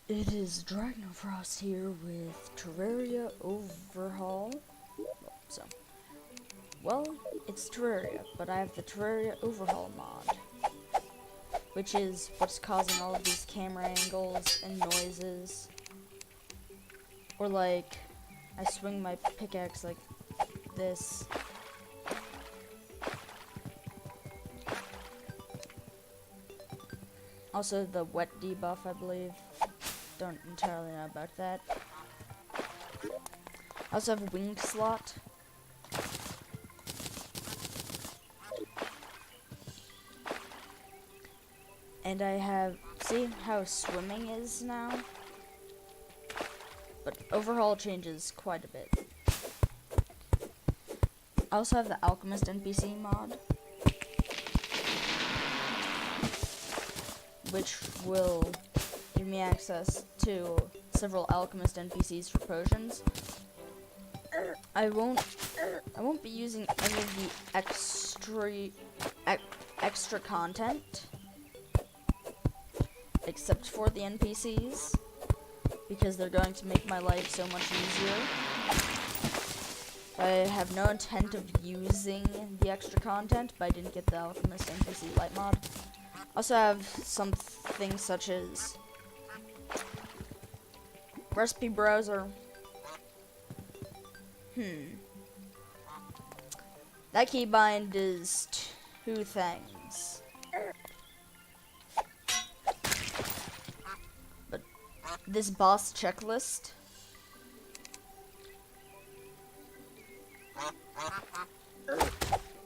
It is Dragonfrost here with Terraria Overhaul. So, well, it's Terraria, but I have the Terraria Overhaul mod, which is what's causing all of these camera angles and noises. Or like, I swing my pickaxe like this. Also the wet debuff, I believe. Don't entirely know about that. I also have a winged slot. And I have, see how swimming is now? But Overhaul changes quite a bit. I also have the Alchemist NPC mod, which will give me access to several Alchemist NPCs for potions. I won't be using any of the extra content, except for the NPCs, because they're going to make my life so much easier. I have no intent of using the extra content, but I didn't get the Alchemist NPC light mod. I also have some things such as recipe browser. That keybind is two things. But this boss checklist,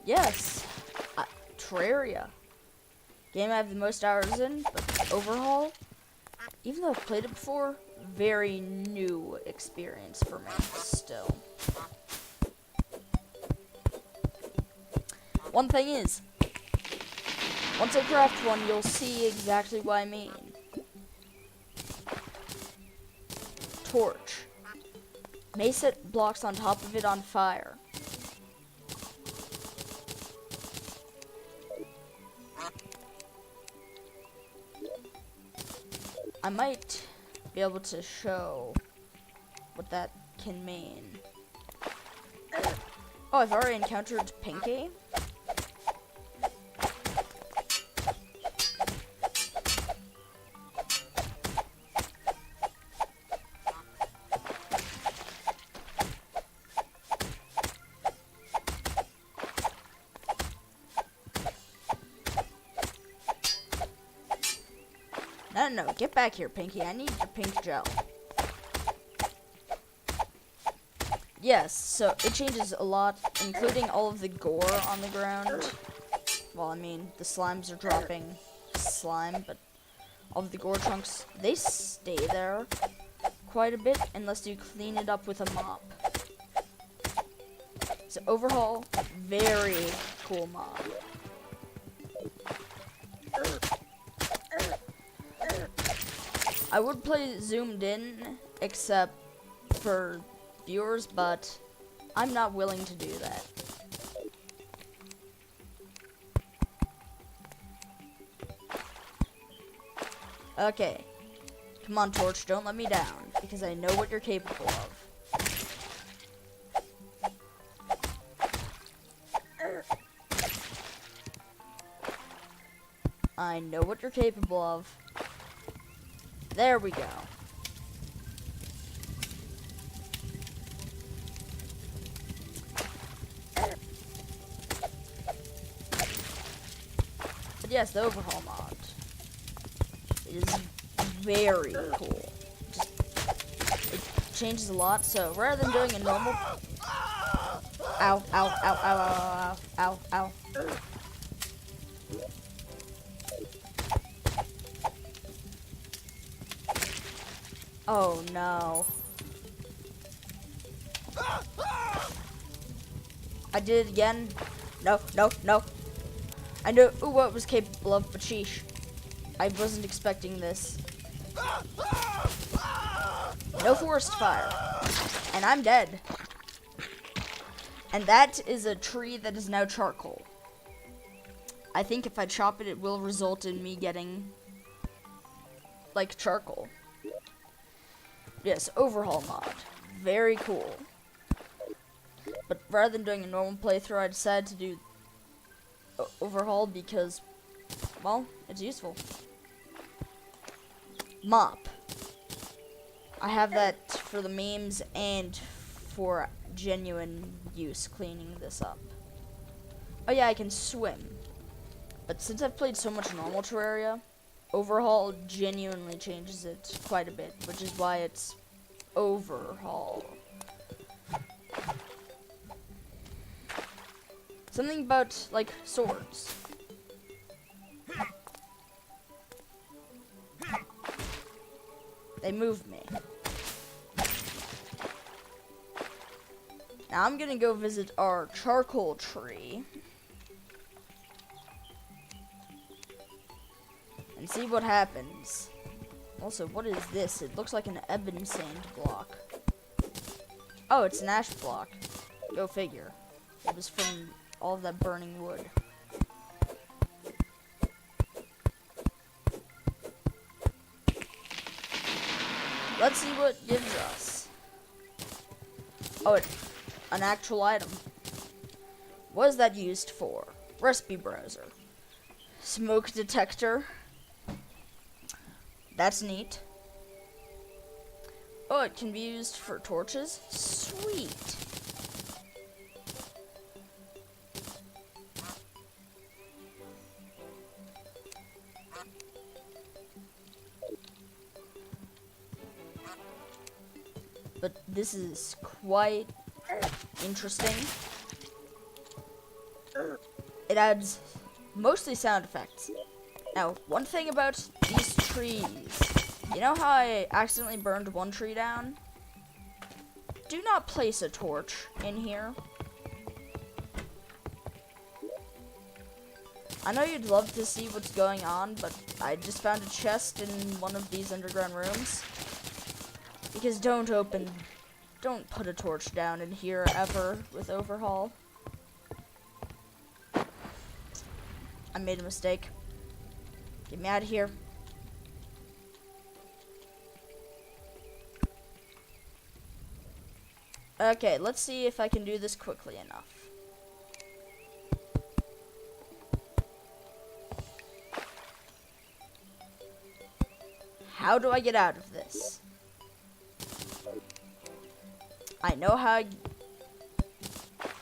yes, Terraria. Game I have the most hours in, but Overhaul, even though I've played it before, very new experience for me still. One thing is, once I craft one, you'll see exactly what I mean. Torch. May set blocks on top of it on fire. I might be able to show what that can mean. Oh, I've already encountered Pinky. No, get back here, Pinky. I need your pink gel. Yes, so it changes a lot, including all of the gore on the ground. Well, I mean, the slimes are dropping slime, but all of the gore chunks, they stay there quite a bit unless you clean it up with a mop. So Overhaul, very cool mod. I would play zoomed in, except for viewers, but I'm not willing to do that. Okay. Come on, Torch, don't let me down, because I know what you're capable of. I know what you're capable of. There we go. But yes, the Overhaul mod. It is very cool. It changes a lot, so rather than doing a normal... Ow, ow, ow, ow, ow, ow, ow, ow. Oh no. I did it again. No, no, no. I knew what it was capable of, but sheesh. I wasn't expecting this. No forest fire. And I'm dead. And that is a tree that is now charcoal. I think if I chop it, it will result in me getting, like, charcoal. Yes, Overhaul mod. Very cool. But rather than doing a normal playthrough, I decided to do Overhaul because, well, it's useful. Mop. I have that for the memes and for genuine use cleaning this up. Oh yeah, I can swim. But since I've played so much normal Terraria, Overhaul genuinely changes it quite a bit, which is why it's Overhaul. Something about, like, swords. They move me. Now I'm gonna go visit our charcoal tree. And see what happens. Also, what is this? It looks like an ebon sand block. Oh, it's an ash block. Go figure. It was from all of that burning wood. Let's see what it gives us. Oh, an actual item. What is that used for? Recipe browser. Smoke detector. That's neat. Oh, it can be used for torches? Sweet. But this is quite interesting. It adds mostly sound effects. Now, one thing about these trees, you know how I accidentally burned one tree down? Do not place a torch in here. I know you'd love to see what's going on, but I just found a chest in one of these underground rooms. Because don't put a torch down in here ever with Overhaul. I made a mistake. Get me out of here. Okay, let's see if I can do this quickly enough. How do I get out of this? I know how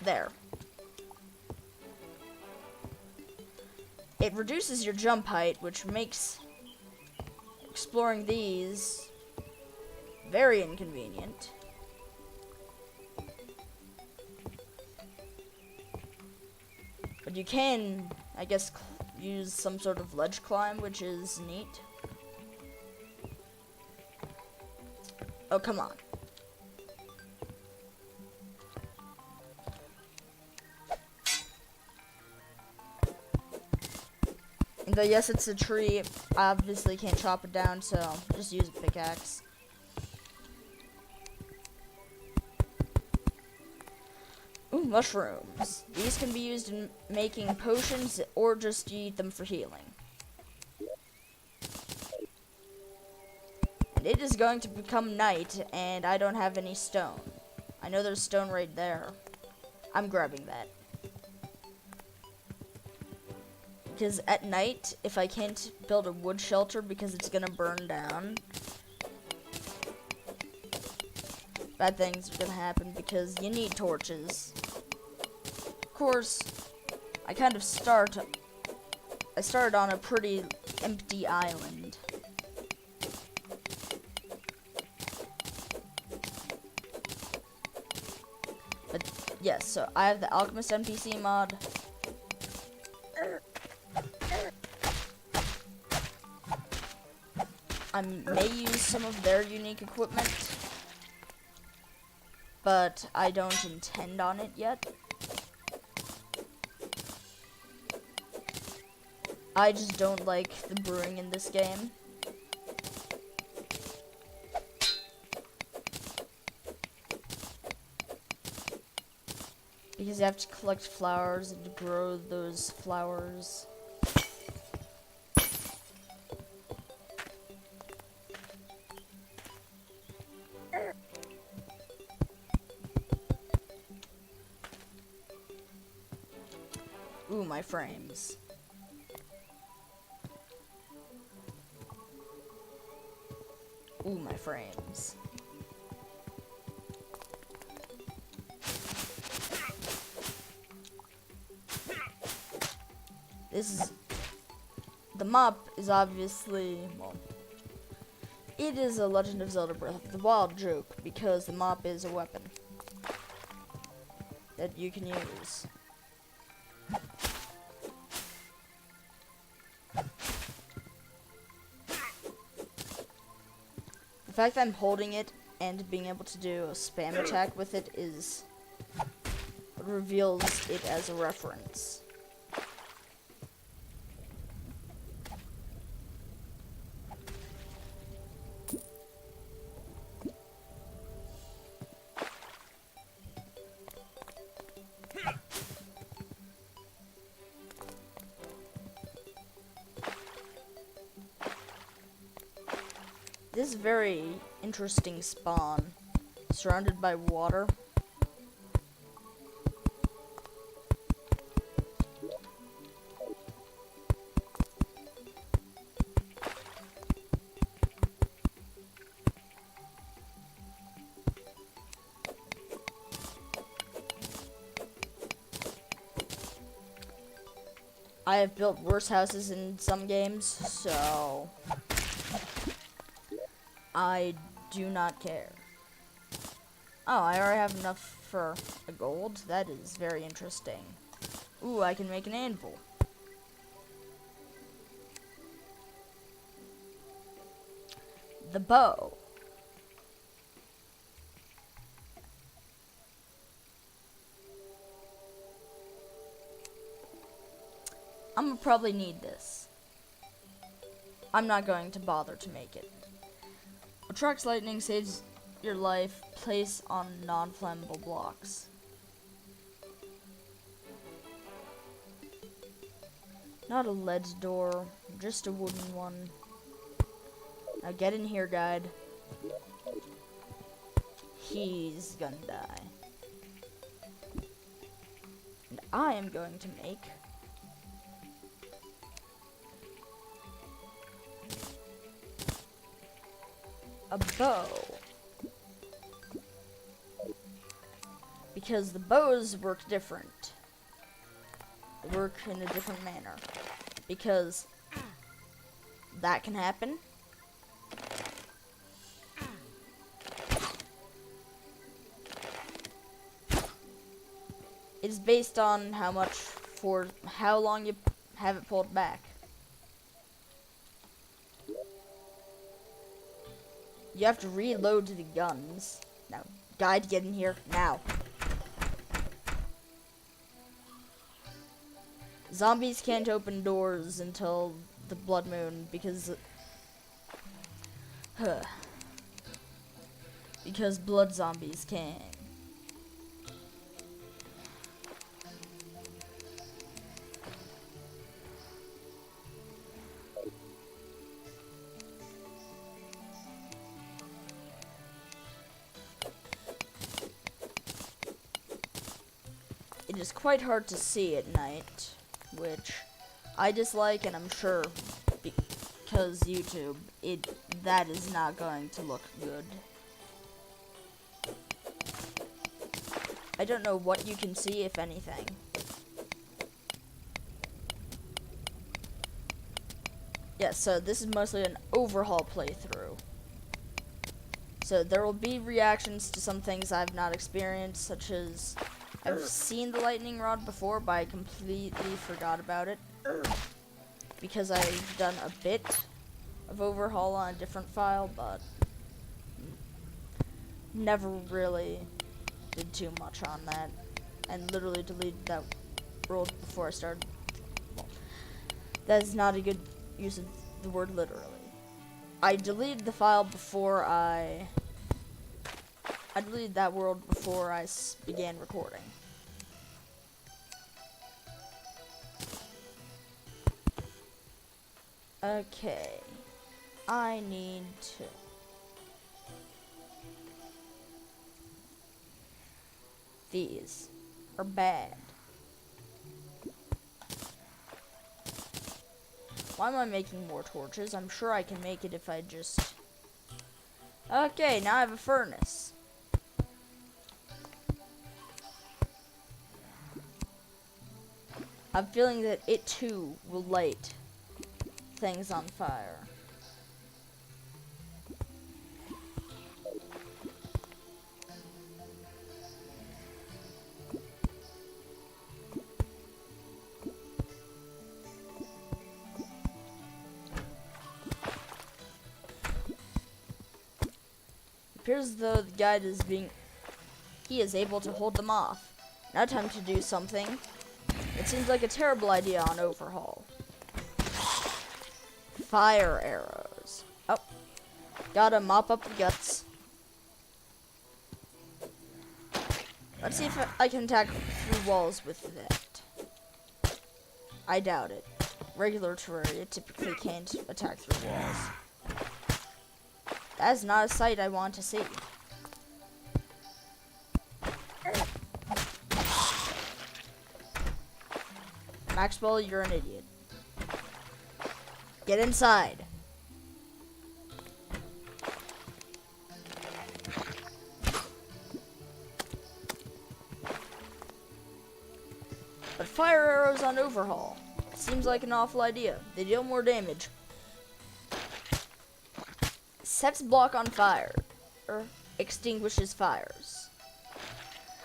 there. It reduces your jump height, which makes exploring these very inconvenient. But you can, I guess, use some sort of ledge climb, which is neat. Oh, come on. And though, yes, it's a tree, I obviously can't chop it down, so just use a pickaxe. Ooh, mushrooms. These can be used in making potions or just eat them for healing. And it is going to become night, and I don't have any stone. I know there's stone right there. I'm grabbing that. Because at night, if I can't build a wood shelter because it's gonna burn down, bad things are gonna happen because you need torches. Of course, I started on a pretty empty island. But yes, so I have the Alchemist NPC mod. I may use some of their unique equipment, but I don't intend on it yet. I just don't like the brewing in this game. Because you have to collect flowers and grow those flowers. my frames. Ooh, my frames. The mop is obviously, well, it is a Legend of Zelda Breath of the Wild joke, because the mop is a weapon that you can use. The fact that I'm holding it and being able to do a spam attack with it is what reveals it as a reference. This is a very interesting spawn, surrounded by water. I have built worse houses in some games, so I do not care. Oh, I already have enough for a gold. That is very interesting. Ooh, I can make an anvil. The bow. I'm gonna probably need this. I'm not going to bother to make it. Attracts lightning, saves your life, place on non-flammable blocks. Not a lead door, just a wooden one. Now get in here, guide. He's gonna die. And I am going to make a bow. Because the bows work different. They work in a different manner. Because that can happen. It's based on how long you have it pulled back. You have to reload the guns. Now, guide, get in here now. Zombies can't open doors until the blood moon because blood zombies can. It is quite hard to see at night, which I dislike, and I'm sure because YouTube, that is not going to look good. I don't know what you can see, if anything. Yeah, so this is mostly an overhaul playthrough. So there will be reactions to some things I've not experienced, such as I've seen the lightning rod before, but I completely forgot about it. Because I've done a bit of overhaul on a different file, but never really did too much on that. And literally deleted that world before I started. Well, that is not a good use of the word literally. I deleted the file before I deleted that world before I began recording. Okay, I need to. These are bad. Why am I making more torches? I'm sure I can make it if I just... Okay, now I have a furnace. I'm feeling that it too will light things on fire. Appears as though the guide is he is able to hold them off. Now time to do something. It seems like a terrible idea on Overhaul. Fire arrows. Oh, gotta mop up the guts. Let's see if I can attack through walls with that. I doubt it. Regular Terraria typically can't attack through walls. That is not a sight I want to see. Maxwell, you're an idiot. Get inside. But fire arrows on Overhaul. Seems like an awful idea. They deal more damage. Sets block on fire, or extinguishes fires.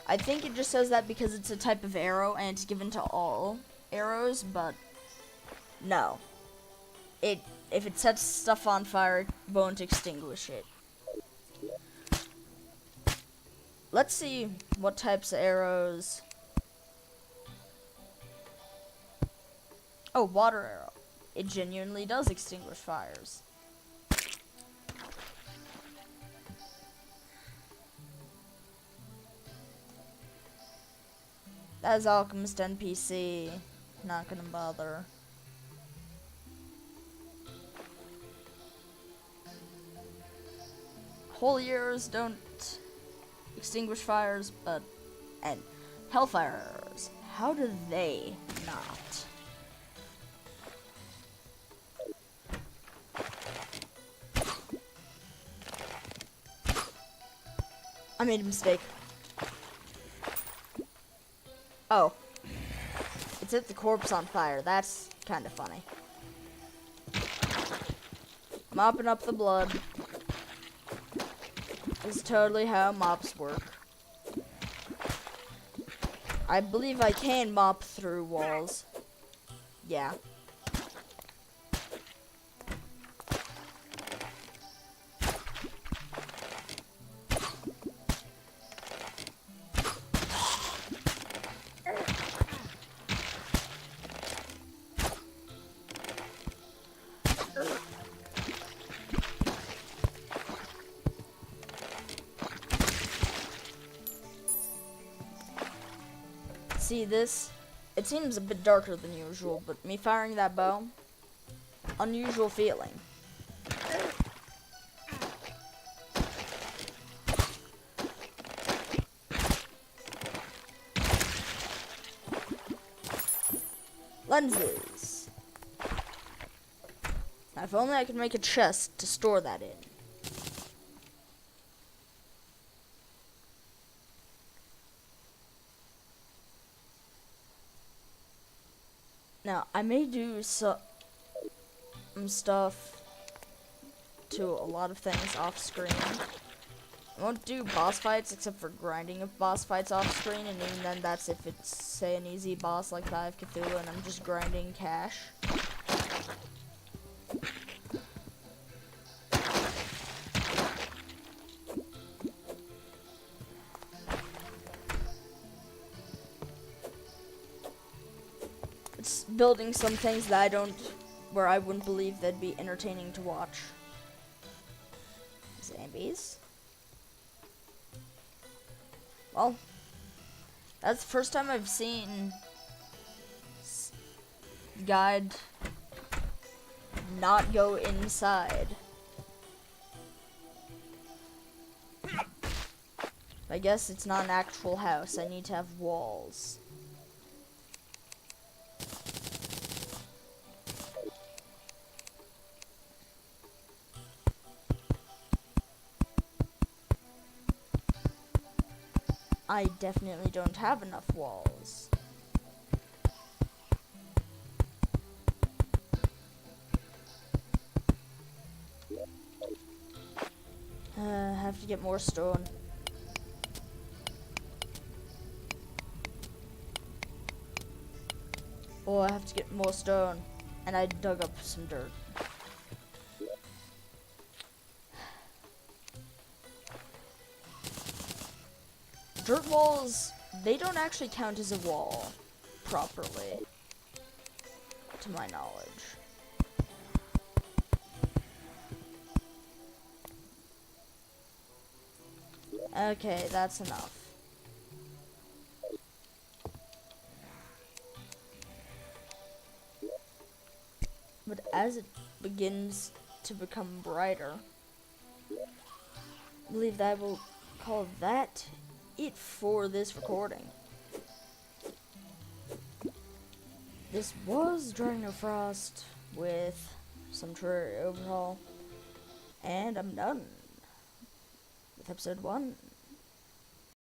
I think it just says that because it's a type of arrow and it's given to all arrows, but no. If it sets stuff on fire, it won't extinguish it. Let's see what types of arrows. Oh, water arrow. It genuinely does extinguish fires. That is Alchemist NPC. Not gonna bother. Holy arrows don't extinguish fires, and Hellfire arrows. How do they not? I made a mistake. Oh. It set the corpse on fire. That's kind of funny. Mopping up the blood is totally how mops work. I believe I can mop through walls. Yeah. See this? It seems a bit darker than usual, but me firing that bow, unusual feeling. Lenses. Now, if only I could make a chest to store that in. Now, I may do some stuff to a lot of things off screen. I won't do boss fights except for grinding of boss fights off screen, and even then that's if it's, say, an easy boss like Eye of Cthulhu and I'm just grinding cash. It's building some things that where I wouldn't believe they'd be entertaining to watch. Zombies. Well, that's the first time I've seen guide not go inside. I guess it's not an actual house. I need to have walls. I definitely don't have enough walls. Have to get more stone. Oh, I have to get more stone. And I dug up some dirt. Dirt walls, they don't actually count as a wall properly, to my knowledge. Okay, that's enough. But as it begins to become brighter, I believe that I will call that it for this recording. This was Dragon Frost with some Terraria Overhaul, and I'm done with episode 1.